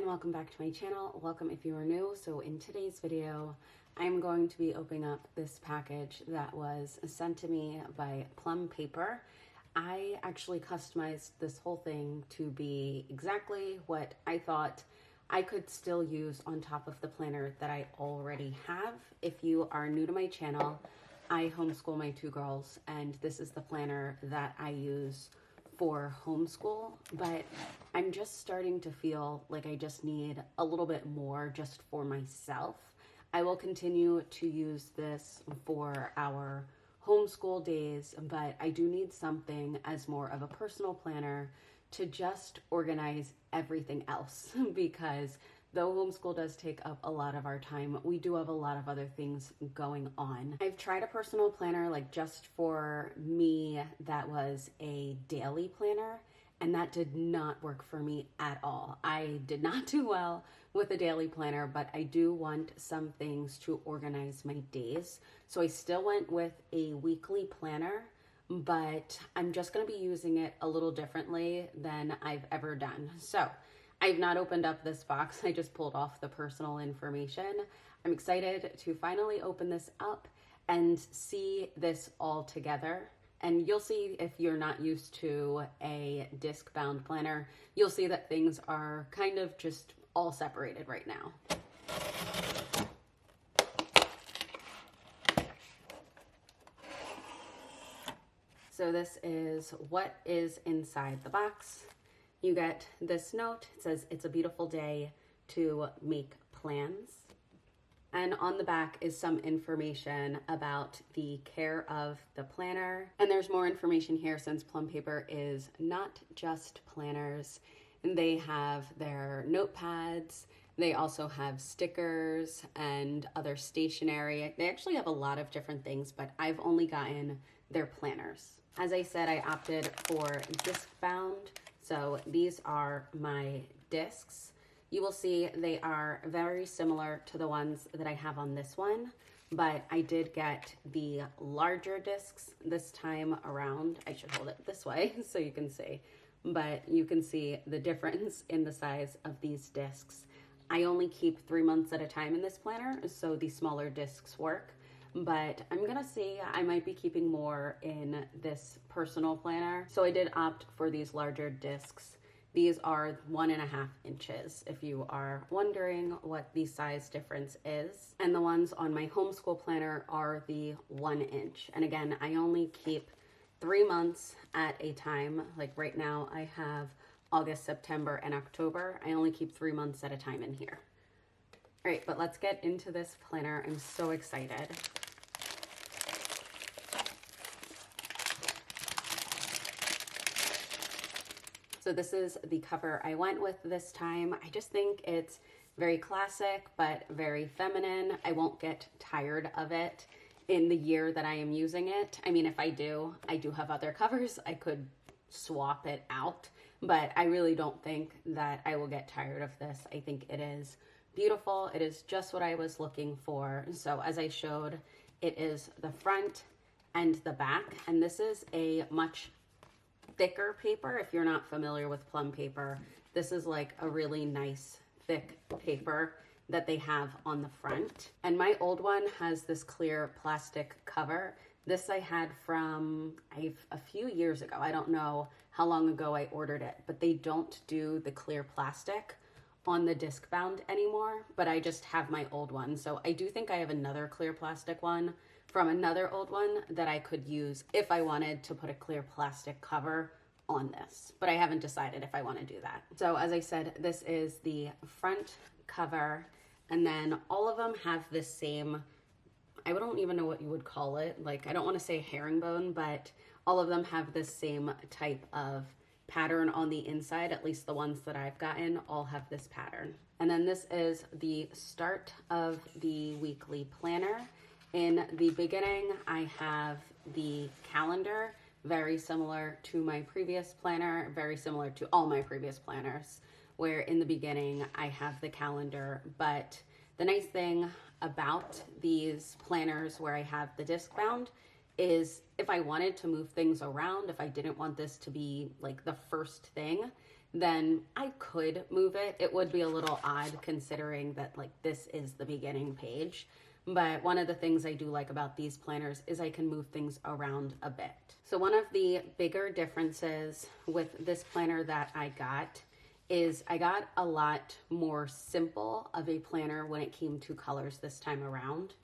and welcome back to my channel. Welcome if you are new. So in today's video, I'm going to be opening up this package that was sent to me by Plum Paper. I actually customized this whole thing to be exactly what I thought I could still use on top of the planner that I already have. If you are new to my channel, I homeschool my two girls, and this is the planner that I use for homeschool, but I'm just starting to feel like I just need a little bit more just for myself. I will continue to use this for our homeschool days, but I do need something as more of a personal planner to just organize everything else because though homeschool does take up a lot of our time, we do have a lot of other things going on. I've tried a personal planner like just for me that was a daily planner, and that did not work for me at all. I did not do well with a daily planner, but I do want some things to organize my days. So I still went with a weekly planner, but I'm just going to be using it a little differently than I've ever done. So I've not opened up this box. I just pulled off the personal information. I'm excited to finally open this up and see this all together. And you'll see, if you're not used to a disc-bound planner, you'll see that things are kind of just all separated right now. So this is what is inside the box. You get this note. It says, "It's a beautiful day to make plans." And on the back is some information about the care of the planner. And there's more information here since Plum Paper is not just planners. They have their notepads. They also have stickers and other stationery. They actually have a lot of different things, but I've only gotten their planners. As I said, I opted for disc bound. So these are my discs. You will see they are very similar to the ones that I have on this one, but I did get the larger discs this time around. I should hold it this way so you can see, but you can see the difference in the size of these discs. I only keep 3 months at a time in this planner, so the smaller discs work. But I'm gonna see, I might be keeping more in this personal planner. So I did opt for these larger discs. These are 1.5 inches, if you are wondering what the size difference is. And the ones on my homeschool planner are the 1 inch. And again, I only keep 3 months at a time. Like right now I have August, September, and October. I only keep 3 months at a time in here. All right, but let's get into this planner. I'm so excited. So this is the cover I went with this time. I just think it's very classic, but very feminine. I won't get tired of it in the year that I am using it. I mean, if I do have other covers. I could swap it out, but I really don't think that I will get tired of this. I think it is beautiful. It is just what I was looking for. So as I showed, it is the front and the back, and this is a much thicker paper. If you're not familiar with Plum Paper, this is like a really nice thick paper that they have on the front. And my old one has this clear plastic cover. This I had from a few years ago. I don't know how long ago I ordered it, but they don't do the clear plastic on the disc bound anymore, but I just have my old one. So I do think I have another clear plastic one from another old one that I could use if I wanted to put a clear plastic cover on this, but I haven't decided if I want to do that. So as I said, this is the front cover, and then all of them have the same, I don't even know what you would call it. Like, I don't want to say herringbone, but all of them have the same type of pattern on the inside. At least the ones that I've gotten all have this pattern. And then this is the start of the weekly planner. In the beginning, I have the calendar, very similar to my previous planner, very similar to all my previous planners, where in the beginning I have the calendar. But the nice thing about these planners where I have the disc bound is if I wanted to move things around, if I didn't want this to be like the first thing, then I could move it. It would be a little odd considering that like this is the beginning page. But one of the things I do like about these planners is I can move things around a bit. So one of the bigger differences with this planner that I got is I got a lot more simple of a planner when it came to colors this time around.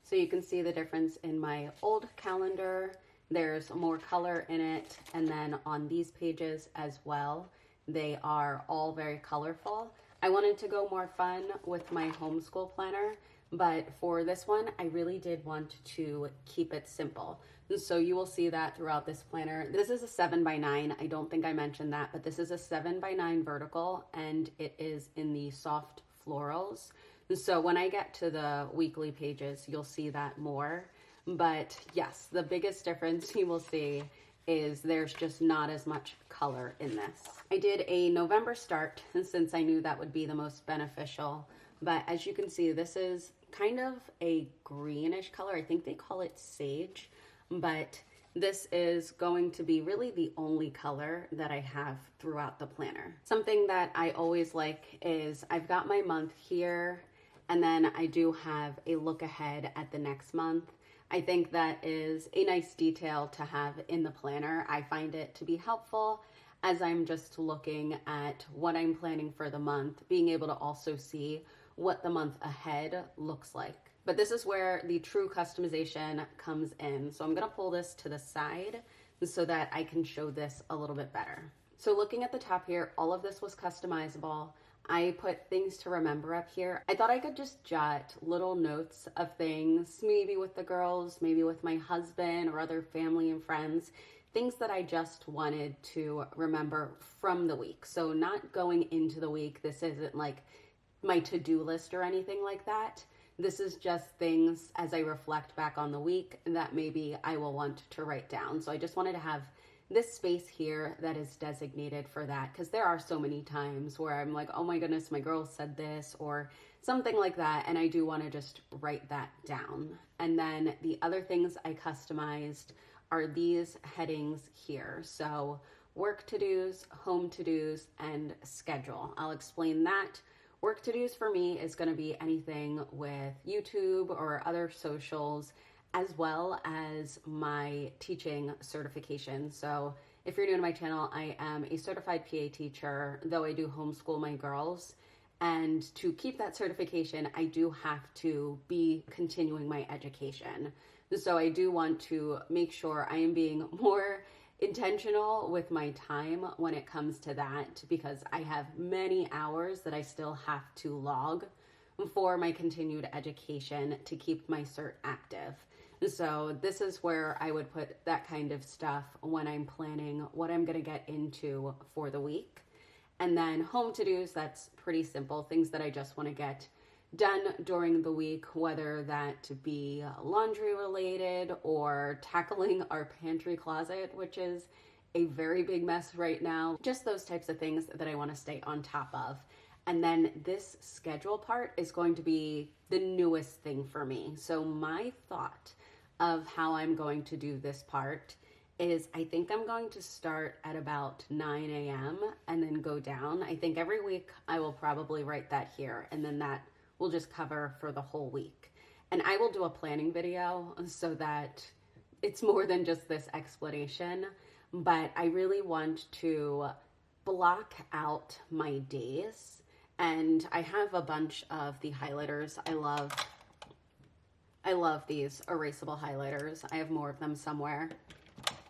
So you can see the difference in my old calendar. There's more color in it, and then on these pages as well, they are all very colorful. I wanted to go more fun with my homeschool planner, but for this one, I really did want to keep it simple. And so you will see that throughout this planner. This is a 7x9. I don't think I mentioned that, but this is a 7x9 vertical, and it is in the soft florals. And so when I get to the weekly pages, you'll see that more. But yes, the biggest difference you will see is there's just not as much color in this. I did a November start since I knew that would be the most beneficial. But as you can see, this is kind of a greenish color. I think they call it sage, but this is going to be really the only color that I have throughout the planner. Something that I always like is I've got my month here, and then I do have a look ahead at the next month. I think that is a nice detail to have in the planner. I find it to be helpful as I'm just looking at what I'm planning for the month, being able to also see what the month ahead looks like. But this is where the true customization comes in. So I'm gonna pull this to the side so that I can show this a little bit better. So looking at the top here, all of this was customizable. I put things to remember up here. I thought I could just jot little notes of things, maybe with the girls, maybe with my husband or other family and friends, things that I just wanted to remember from the week. So not going into the week, this isn't like my to-do list or anything like that. This is just things as I reflect back on the week that maybe I will want to write down. So I just wanted to have this space here that is designated for that, because there are so many times where I'm like, oh my goodness, my girl said this or something like that, and I do want to just write that down. And then the other things I customized are these headings here. So work to-dos, home to-dos, and schedule. I'll explain that. Work to-dos for me is going to be anything with YouTube or other socials, as well as my teaching certification. So if you're new to my channel, I am a certified PA teacher, though I do homeschool my girls. And to keep that certification, I do have to be continuing my education. So I do want to make sure I am being more intentional with my time when it comes to that, because I have many hours that I still have to log for my continued education to keep my cert active. So this is where I would put that kind of stuff when I'm planning what I'm going to get into for the week. And then home to-dos, that's pretty simple, things that I just want to get done during the week, whether that be laundry related or tackling our pantry closet, which is a very big mess right now. Just those types of things that I want to stay on top of. And then this schedule part is going to be the newest thing for me. So my thought of how I'm going to do this part is I think I'm going to start at about 9 a.m. and then go down. I think every week I will probably write that here, and then that will just cover for the whole week. And I will do a planning video so that it's more than just this explanation, but I really want to block out my days. And I have a bunch of the highlighters. I love these erasable highlighters. I have more of them somewhere.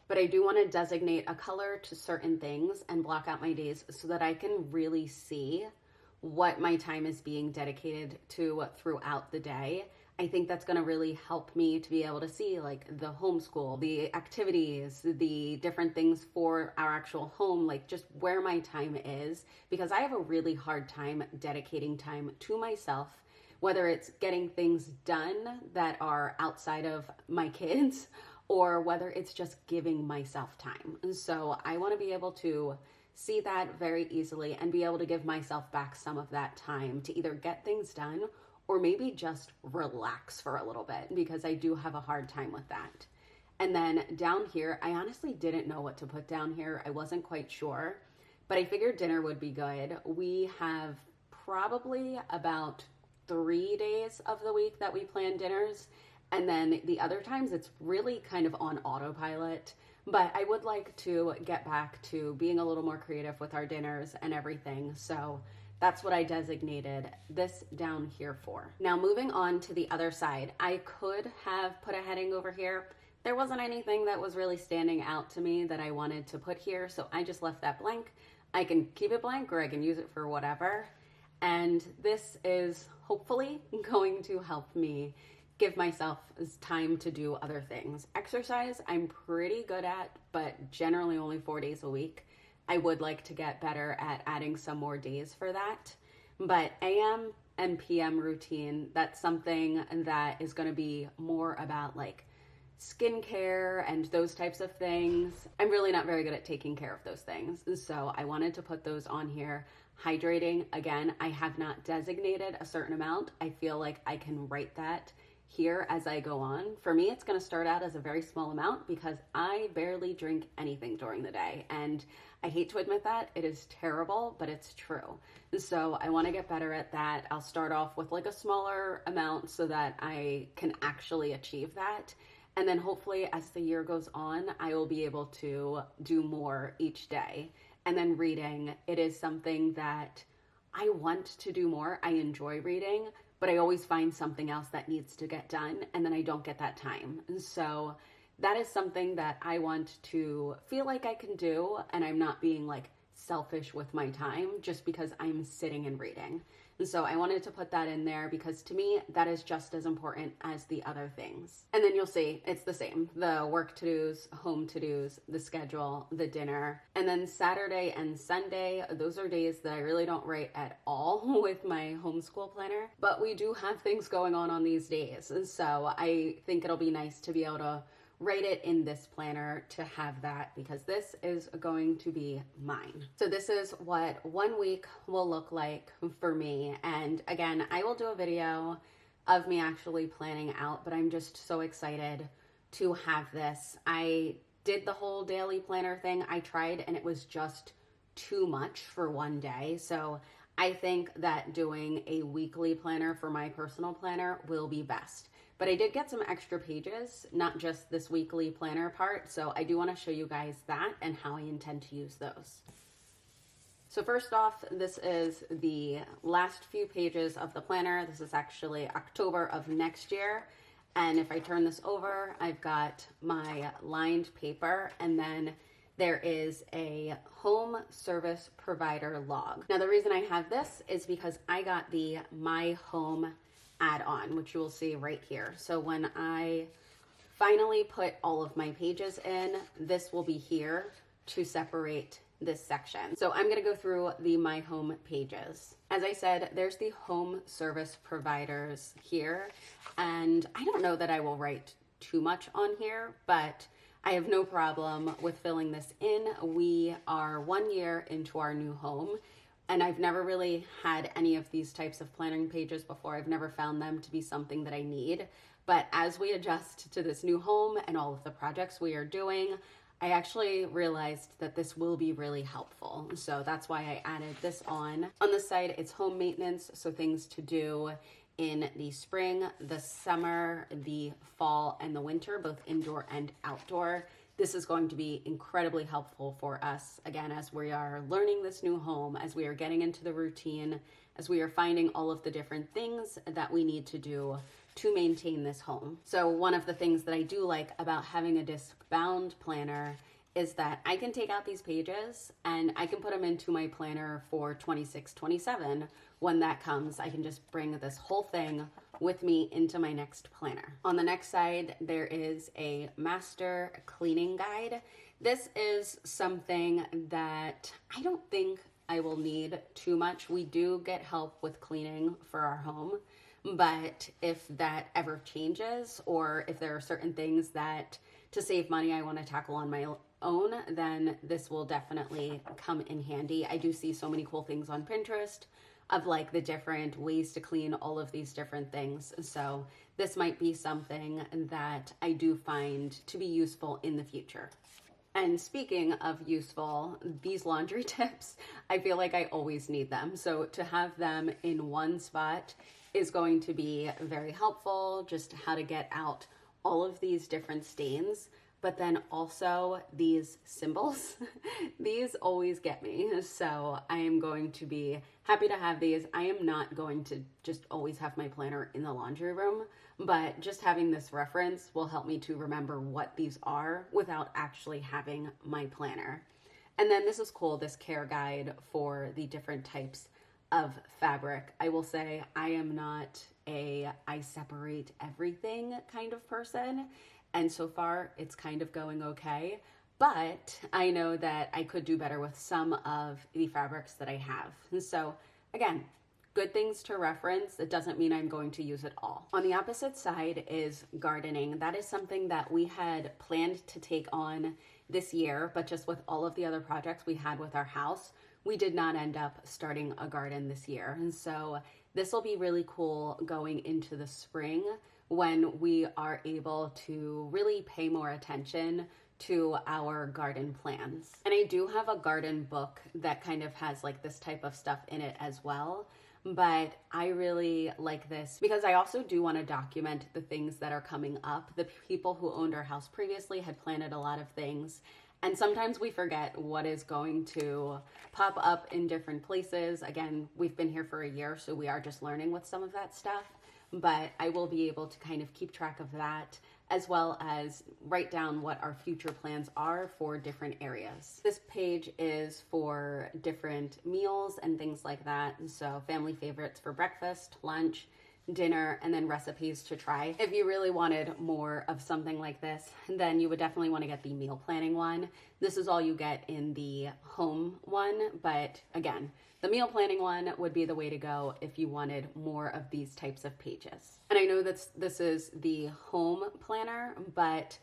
But I do want to designate a color to certain things and block out my days so that I can really see what my time is being dedicated to throughout the day. I think that's going to really help me to be able to see like the homeschool, the activities, the different things for our actual home, like just where my time is, because I have a really hard time dedicating time to myself, whether it's getting things done that are outside of my kids or whether it's just giving myself time. And so I want to be able to see that very easily and be able to give myself back some of that time to either get things done or maybe just relax for a little bit, because I do have a hard time with that. And then down here, I honestly didn't know what to put down here. I wasn't quite sure, but I figured dinner would be good. We have probably about 3 days of the week that we plan dinners, and then the other times it's really kind of on autopilot. But I would like to get back to being a little more creative with our dinners and everything. So that's what I designated this down here for. Now moving on to the other side, I could have put a heading over here. There wasn't anything that was really standing out to me that I wanted to put here, so I just left that blank. I can keep it blank or I can use it for whatever. And this is hopefully going to help me give myself time to do other things. Exercise, I'm pretty good at, but generally only 4 days a week. I would like to get better at adding some more days for that. But AM and PM routine, that's something that is going to be more about like skincare and those types of things. I'm really not very good at taking care of those things. So I wanted to put those on here. Hydrating, again, I have not designated a certain amount. I feel like I can write that here as I go on. For me, it's going to start out as a very small amount because I barely drink anything during the day. And I hate to admit that, it is terrible, but it's true. So I want to get better at that. I'll start off with like a smaller amount so that I can actually achieve that. And then hopefully as the year goes on, I will be able to do more each day. And then reading, it is something that I want to do more. I enjoy reading, but I always find something else that needs to get done, and then I don't get that time. And so that is something that I want to feel like I can do, and I'm not being like selfish with my time just because I'm sitting and reading. And so I wanted to put that in there because to me, that is just as important as the other things. And then you'll see it's the same. The work to-dos, home to-dos, the schedule, the dinner. And then Saturday and Sunday, those are days that I really don't write at all with my homeschool planner. But we do have things going on these days. And so I think it'll be nice to be able to write it in this planner to have that because this is going to be mine. So this is what 1 week will look like for me. And again, I will do a video of me actually planning out, but I'm just so excited to have this. I did the whole daily planner thing. I tried and it was just too much for one day. So I think that doing a weekly planner for my personal planner will be best. But I did get some extra pages, not just this weekly planner part. So I do want to show you guys that and how I intend to use those. So first off, this is the last few pages of the planner. This is actually October of next year. And if I turn this over, I've got my lined paper and then there is a home service provider log. Now the reason I have this is because I got the My Home add-on, which you will see right here. So when I finally put all of my pages in, this will be here to separate this section. So I'm going to go through the My Home pages. As I said, there's the home service providers here, and I don't know that I will write too much on here, but I have no problem with filling this in. We are 1 year into our new home, and I've never really had any of these types of planning pages before. I've never found them to be something that I need. But as we adjust to this new home and all of the projects we are doing, I actually realized that this will be really helpful. So that's why I added this on. On this side, it's home maintenance, so things to do in the spring, the summer, the fall, and the winter, both indoor and outdoor. This is going to be incredibly helpful for us, again, as we are learning this new home, as we are getting into the routine, as we are finding all of the different things that we need to do to maintain this home. So one of the things that I do like about having a disc-bound planner is that I can take out these pages and I can put them into my planner for 26-27. When that comes, I can just bring this whole thing with me into my next planner. On the next side, there is a master cleaning guide. This is something that I don't think I will need too much. We do get help with cleaning for our home, but if that ever changes, or if there are certain things that to save money I want to tackle on my own, then this will definitely come in handy. I do see so many cool things on Pinterest of like the different ways to clean all of these different things. So this might be something that I do find to be useful in the future. And speaking of useful, these laundry tips, I feel like I always need them. So to have them in one spot is going to be very helpful, just how to get out all of these different stains. But then also these symbols, these always get me. So I am going to be happy to have these. I am not going to just always have my planner in the laundry room, but just having this reference will help me to remember what these are without actually having my planner. And then this is cool, this care guide for the different types of fabric. I will say I am not I separate everything kind of person. And so far it's kind of going okay, but I know that I could do better with some of the fabrics that I have. And so again, good things to reference. It doesn't mean I'm going to use it all. On the opposite side is gardening. That is something that we had planned to take on this year, but just with all of the other projects we had with our house, we did not end up starting a garden this year. And so this will be really cool going into the spring when we are able to really pay more attention to our garden plans. And I do have a garden book that kind of has like this type of stuff in it as well. But I really like this because I also do want to document the things that are coming up. The people who owned our house previously had planted a lot of things. And sometimes we forget what is going to pop up in different places. Again, we've been here for a year, so we are just learning with some of that stuff. But I will be able to kind of keep track of that, as well as write down what our future plans are for different areas. This page is for different meals and things like that. So family favorites for breakfast, lunch, dinner, and then recipes to try. If you really wanted more of something like this, then you would definitely want to get the meal planning one. This is all you get in the home one, but again, the meal planning one would be the way to go if you wanted more of these types of pages. And I know that this is the home planner, but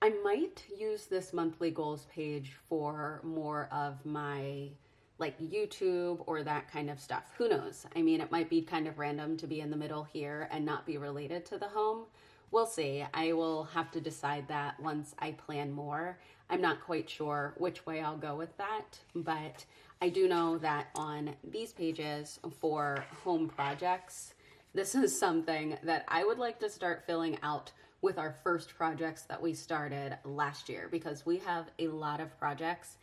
I might use this monthly goals page for more of my like YouTube or that kind of stuff. Who knows? I mean, it might be kind of random to be in the middle here and not be related to the home. We'll see. I will have to decide that once I plan more. I'm not quite sure which way I'll go with that, but I do know that on these pages for home projects, this is something that I would like to start filling out with our first projects that we started last year, because we have a lot of projects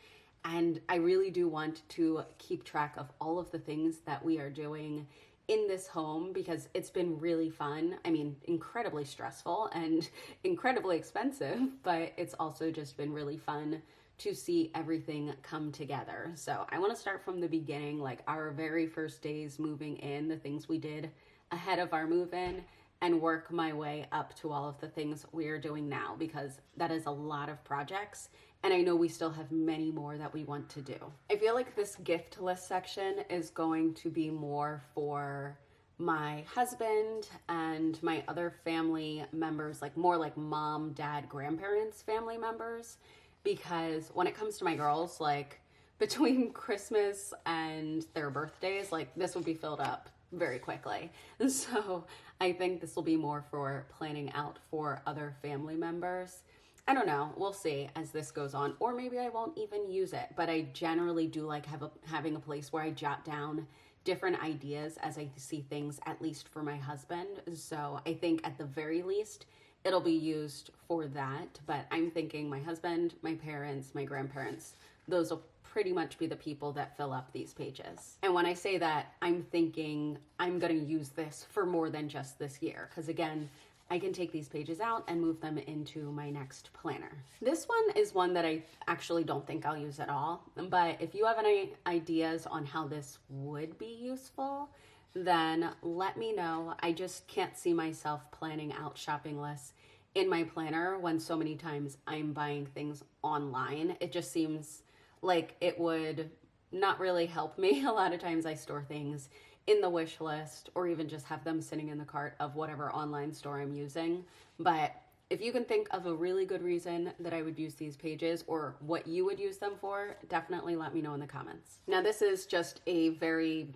and I really do want to keep track of all of the things that we are doing in this home, because it's been really fun. I mean, incredibly stressful and incredibly expensive, but it's also just been really fun to see everything come together. So I want to start from the beginning, like our very first days moving in, the things we did ahead of our move-in, and work my way up to all of the things we are doing now, because that is a lot of projects. And I know we still have many more that we want to do. I feel like this gift list section is going to be more for my husband and my other family members, like more like mom, dad, grandparents, family members. Because when it comes to my girls, like between Christmas and their birthdays, like this would be filled up very quickly. And so I think this will be more for planning out for other family members. I don't know. We'll see as this goes on, or maybe I won't even use it, but I generally do like having a place where I jot down different ideas as I see things, at least for my husband. So I think at the very least, it'll be used for that, but I'm thinking my husband, my parents, my grandparents, those will pretty much be the people that fill up these pages. And when I say that, I'm thinking I'm going to use this for more than just this year, because again, I can take these pages out and move them into my next planner. This one is one that I actually don't think I'll use at all, but if you have any ideas on how this would be useful, then let me know. I just can't see myself planning out shopping lists in my planner when so many times I'm buying things online. It just seems like it would not really help me. A lot of times I store things in the wish list or even just have them sitting in the cart of whatever online store I'm using. But if you can think of a really good reason that I would use these pages or what you would use them for, definitely let me know in the comments. Now this is just a very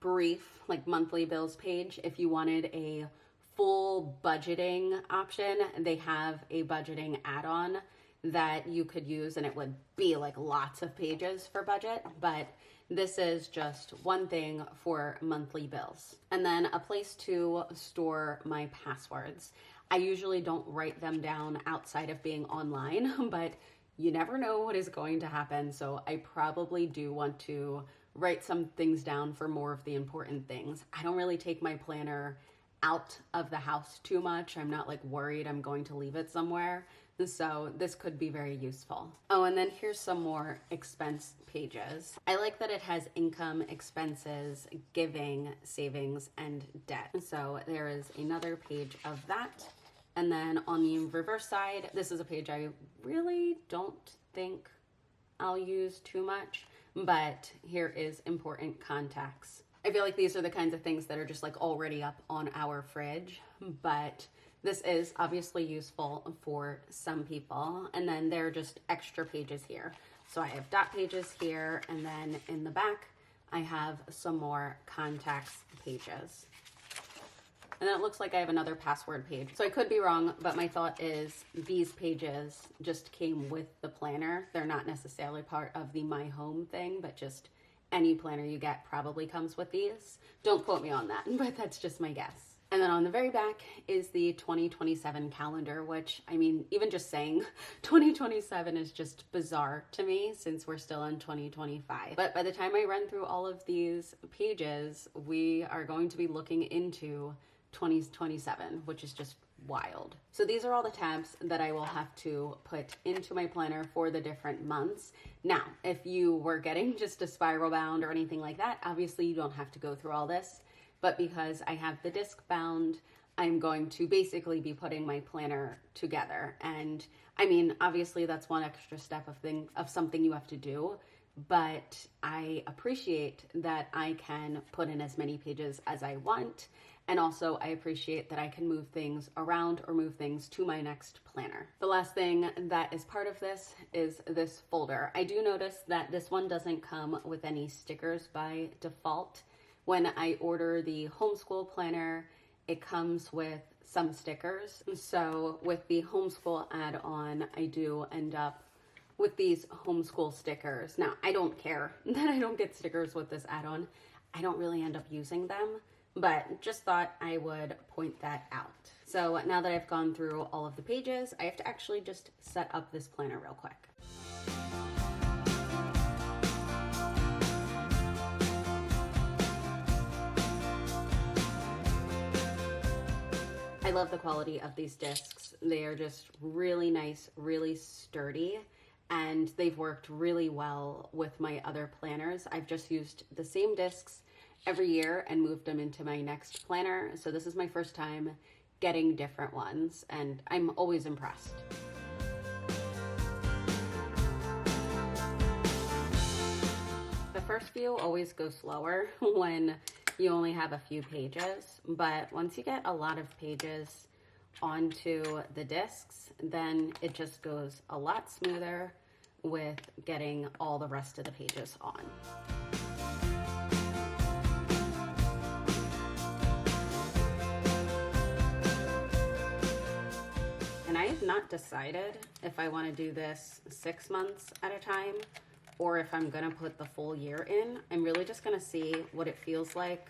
brief like monthly bills page. If you wanted a full budgeting option, they have a budgeting add-on that you could use, and it would be like lots of pages for budget, but this is just one thing for monthly bills. And then a place to store my passwords. I usually don't write them down outside of being online, but you never know what is going to happen. So I probably do want to write some things down for more of the important things. I don't really take my planner out of the house too much. I'm not like worried I'm going to leave it somewhere. So this could be very useful. Oh, and then here's some more expense pages. I like that it has income, expenses, giving, savings, and debt. So there is another page of that. And then on the reverse side, this is a page I really don't think I'll use too much, but here is important contacts. I feel like these are the kinds of things that are just like already up on our fridge, but this is obviously useful for some people. And then there are just extra pages here. So I have dot pages here, and then in the back, I have some more contacts pages. And then it looks like I have another password page. So I could be wrong, but my thought is these pages just came with the planner. They're not necessarily part of the My Home thing, but just any planner you get probably comes with these. Don't quote me on that, but that's just my guess. And then on the very back is the 2027 calendar, which, I mean, even just saying 2027 is just bizarre to me since we're still in 2025. But by the time I run through all of these pages, we are going to be looking into 2027, which is just wild. So these are all the tabs that I will have to put into my planner for the different months. Now, if you were getting just a spiral bound or anything like that, obviously you don't have to go through all this, but because I have the disc bound, I'm going to basically be putting my planner together. And I mean, obviously that's one extra step of something you have to do, but I appreciate that I can put in as many pages as I want. And also I appreciate that I can move things around or move things to my next planner. The last thing that is part of this is this folder. I do notice that this one doesn't come with any stickers by default. When I order the homeschool planner, it comes with some stickers. So with the homeschool add-on, I do end up with these homeschool stickers. Now, I don't care that I don't get stickers with this add-on. I don't really end up using them, but just thought I would point that out. So now that I've gone through all of the pages, I have to actually just set up this planner real quick. I love the quality of these discs. They are just really nice, really sturdy, and they've worked really well with my other planners. I've just used the same discs every year and moved them into my next planner. So this is my first time getting different ones, and I'm always impressed. The first few always go slower when you only have a few pages, but once you get a lot of pages onto the discs, then it just goes a lot smoother with getting all the rest of the pages on. And I have not decided if I want to do this 6 months at a time or if I'm gonna put the full year in. I'm really just gonna see what it feels like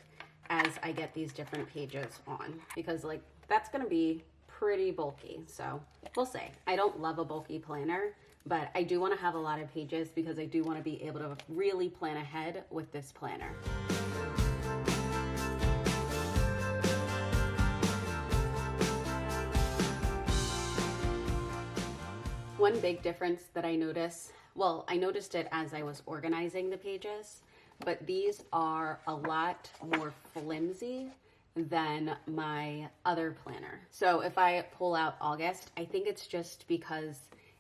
as I get these different pages on, because like that's gonna be pretty bulky, so we'll see. I don't love a bulky planner, but I do wanna have a lot of pages because I do wanna be able to really plan ahead with this planner. One big difference that I notice, well, I noticed it as I was organizing the pages, but these are a lot more flimsy than my other planner. So if I pull out August, I think it's just because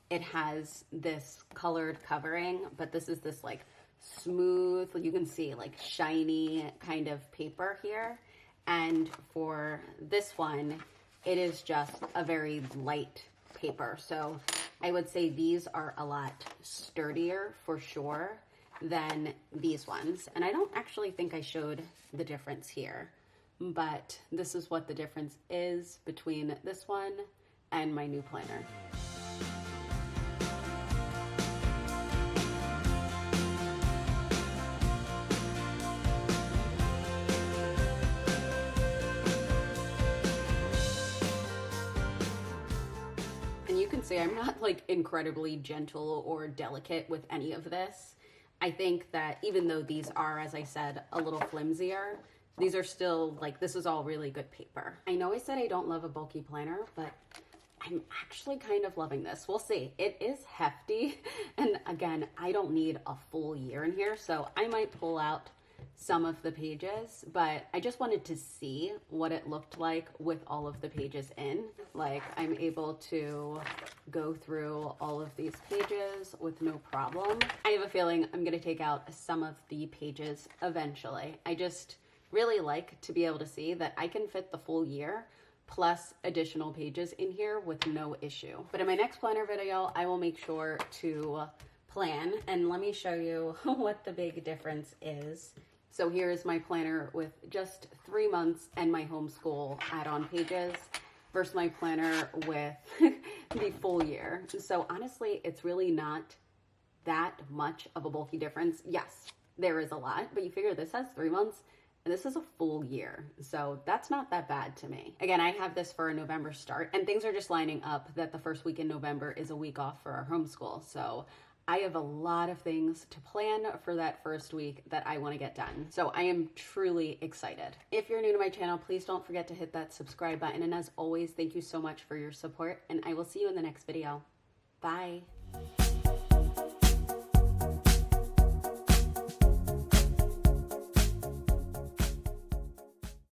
it has this colored covering, but this is this like smooth, you can see like shiny kind of paper here. And for this one, it is just a very light paper. So I would say these are a lot sturdier for sure than these ones. And I don't actually think I showed the difference here, but this is what the difference is between this one and my new planner. Honestly, I'm not like incredibly gentle or delicate with any of this. I think that even though these are, as I said, a little flimsier, these are still like, this is all really good paper. I know I said I don't love a bulky planner, but I'm actually kind of loving this. We'll see. It is hefty. And again, I don't need a full year in here, so I might pull out some of the pages, but I just wanted to see what it looked like with all of the pages in. Like, I'm able to go through all of these pages with no problem. I have a feeling I'm gonna take out some of the pages eventually. I just really like to be able to see that I can fit the full year plus additional pages in here with no issue. But in my next planner video, I will make sure to plan, and let me show you what the big difference is. So here is my planner with just 3 months and my homeschool add-on pages versus my planner with the full year. So honestly, it's really not that much of a bulky difference. Yes, there is a lot, but you figure this has 3 months and this is a full year. So that's not that bad to me. Again, I have this for a November start, and things are just lining up that the first week in November is a week off for our homeschool. So I have a lot of things to plan for that first week that I want to get done. So I am truly excited. If you're new to my channel, please don't forget to hit that subscribe button. And as always, thank you so much for your support, and I will see you in the next video. Bye.